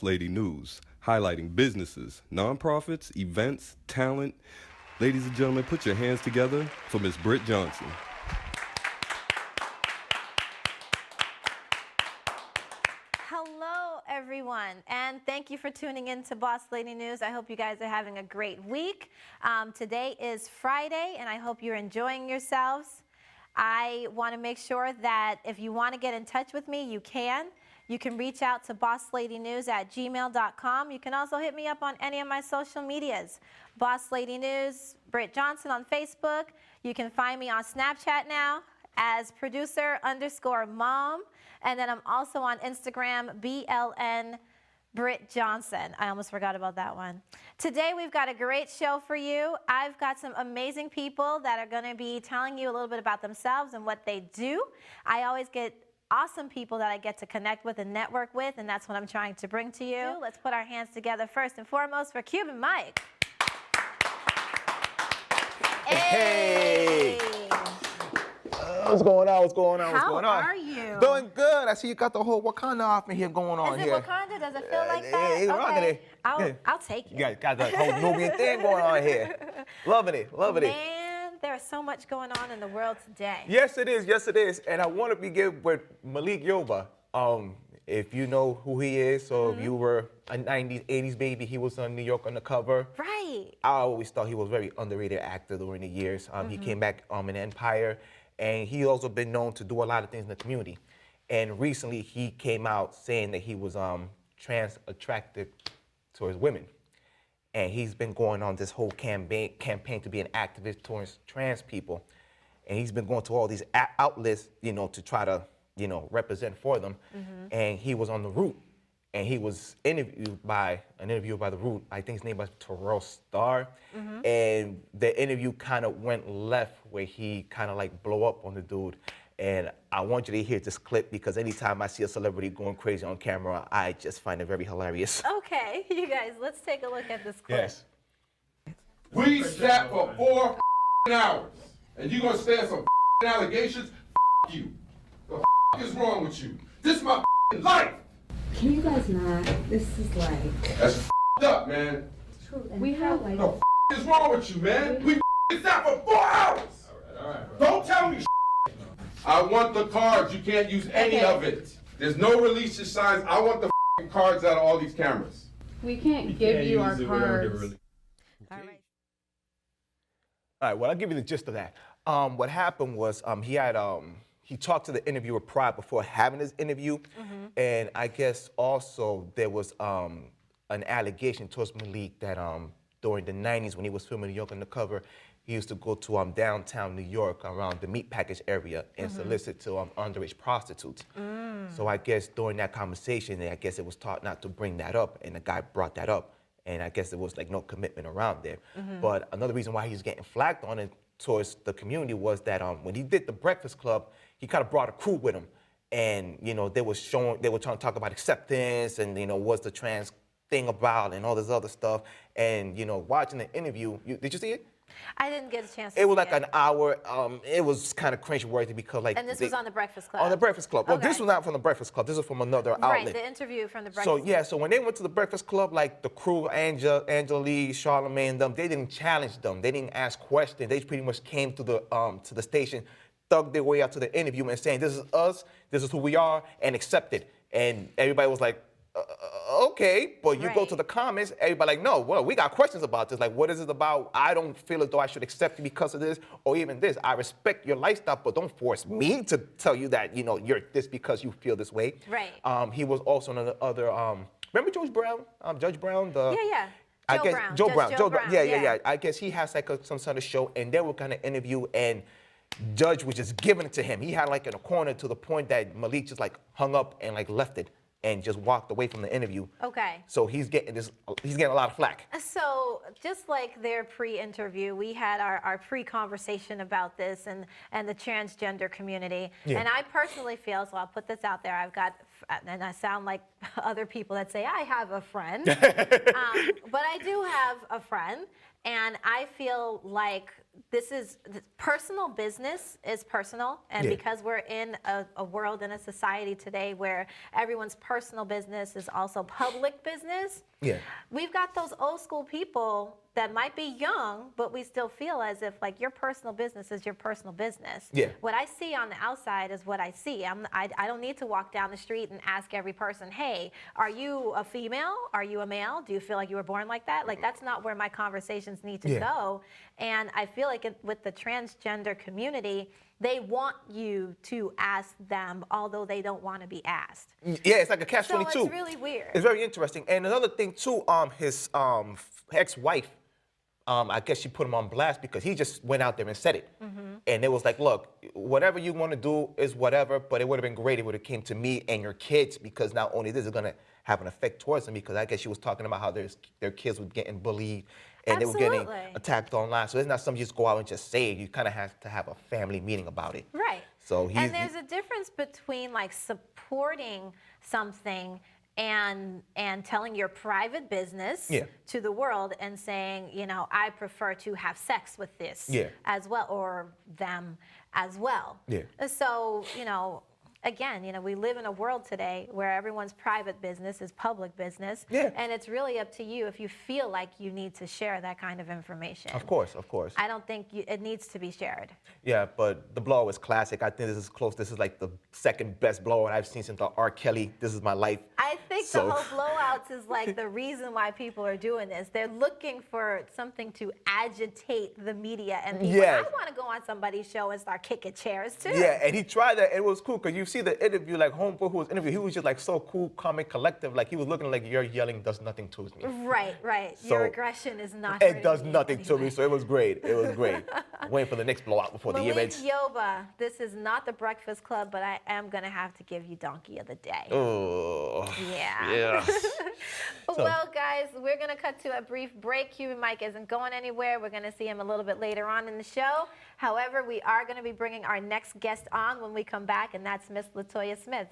Boss Lady News, highlighting businesses, nonprofits, events, talent. Ladies and gentlemen, put your hands together for Miss Britt Johnson. Hello, everyone, and thank you for tuning in to Boss Lady News. I hope you guys are having a great week. Today is Friday, and I hope you're enjoying yourselves. I want to make sure that if you want to get in touch with me, you can. You can reach out to bossLadyNews@gmail.com. You can also hit me up on any of my social medias. Boss Lady News, Britt Johnson on Facebook. You can find me on Snapchat now as producer_mom. And then I'm also on Instagram, BLN Britt Johnson. I almost forgot about that one. Today we've got a great show for you. I've got some amazing people that are going to be telling you a little bit about themselves and what they do. I always get awesome people that I get to connect with and network with, and that's what I'm trying to bring to you. Let's put our hands together first and foremost for Cuban Mic. Hey! What's going on? What's going on? What's going on? How are you? Doing good. I see you got the whole Wakanda outfit here going on Is it here. Wakanda? Does it feel like that? Hey, rocking it. I'll take it. You got the whole Nubian thing going on here. Loving it. Loving it. Man, there's so much going on in the world today. Yes, it is. Yes, it is. And I want to begin with Malik Yoba. If you know who he is, so if you were a 90s, 80s baby, he was on New York Undercover. Right. I always thought he was a very underrated actor during the years. He came back in Empire, and he also been known to do a lot of things in the community. And recently, he came out saying that he was trans attracted towards women. And he's been going on this whole campaign to be an activist towards trans people. And he's been going to all these outlets, to try to, represent for them. And he was on The Root, and he was interviewed by The Root. I think his name was Terrell Starr. And the interview kind of went left where he kind of like blow up on the dude. And I want you to hear this clip because anytime I see a celebrity going crazy on camera, I just find it very hilarious. Okay, you guys, let's take a look at this clip. Yes. We sat for 4 hours, and you gonna stand some allegations? You. The is wrong with you? This is my life. Can you guys not? This is like... That's up, man. We have like... The is wrong with you, man? We sat for 4 hours. All right. Don't tell me. I want the cards. You can't use any of it. There's no release your signs. I want the cards out of all these cameras. We can't give you our cards. All right. All right, well, I'll give you the gist of that. What happened was he talked to the interviewer prior before having his interview, and I guess also there was an allegation towards Malik that during the 90s when he was filming New York Undercover, he used to go to downtown New York around the meat package area and solicit to underage prostitutes. So I guess during that conversation, I guess it was taught not to bring that up, and the guy brought that up. And I guess there was like no commitment around there. But another reason why he's getting flagged on it towards the community was that when he did the Breakfast Club, he kind of brought a crew with him. And, they were trying to talk about acceptance and, what's the trans thing about and all this other stuff. And, watching the interview, did you see it? I didn't get a chance to It was see like an hour. It was kind of cringe-worthy because like. And this was on the Breakfast Club? On the Breakfast Club. Well, Okay. this was not from the Breakfast Club. This was from another outlet. Right, the interview from the Breakfast Club. So when they went to the Breakfast Club, like the crew, Angela Lee, Charlamagne, them, they didn't challenge them. They didn't ask questions. They pretty much came to the station, thugged their way out to the interview and saying, "This is us. This is who we are," and accepted. And everybody was like, okay, but you go to the comments, everybody like, no, well, we got questions about this. Like, what is it about? I don't feel as though I should accept you because of this, or even this. I respect your lifestyle, but don't force me to tell you that, you're this because you feel this way. Right. He was also on the other, remember Judge Brown? Judge Brown? Yeah. Joe Brown. Yeah. I guess he has like some sort of show, and they were kind of interview, and Judge was just giving it to him. He had like in a corner to the point that Malik just like hung up and like left it and just walked away from the interview. Okay. So he's getting a lot of flack. So just like their pre-interview, we had our pre-conversation about this and the transgender community. Yeah. And I personally feel, so I'll put this out there, I've got and I sound like other people that say I have a friend, but I do have a friend, and I feel like personal business is personal, and because we're in a world and a society today where everyone's personal business is also public business, we've got those old school people that might be young, but we still feel as if like your personal business is your personal business. What I see on the outside is what I see. I don't need to walk down the street and ask every person, hey, are you a female? Are you a male? Do you feel like you were born like that? Like, that's not where my conversations need to go. And I feel like with the transgender community, they want you to ask them, although they don't want to be asked. Yeah, it's like a catch-22. So it's really weird. It's very interesting. And another thing too, his ex-wife, I guess she put him on blast because he just went out there and said it. And it was like, look, whatever you want to do is whatever, but it would have been great if it would have came to me and your kids, because not only this is going to have an effect towards them, because I guess she was talking about how their kids were getting bullied and they were getting attacked online. So it's not something you just go out and just say it. You kind of have to have a family meeting about it. Right. So and there's a difference between like supporting something and telling your private business to the world and saying, you know, I prefer to have sex with this as well, or them as well. So, you know, again, you know, we live in a world today where everyone's private business is public business. And it's really up to you if you feel like you need to share that kind of information. Of course, of course. I don't think it needs to be shared. Yeah, but the blow is classic. I think this is close. This is like the second best blowout I've seen since the R. Kelly, This Is My Life. I think the whole blowouts is like the reason why people are doing this. They're looking for something to agitate the media and people. I want to go on somebody's show and start kicking chairs too. Yeah, and he tried that. It was cool because you see the interview, like Homeboy who was interviewed, he was just like so cool, calm, and collective. Like he was looking like your yelling does nothing to me. Right, right. So your aggression is not. It does nothing to me, so it was great. It was great. I'm waiting for the next blowout before the year ends. Yoba, this is not the Breakfast Club, but I am going to have to give you Donkey of the Day. Oh. Yeah. Well, guys, we're going to cut to a brief break. Cuban Mic isn't going anywhere. We're going to see him a little bit later on in the show. However, we are going to be bringing our next guest on when we come back, and that's Miss LaToya Smith.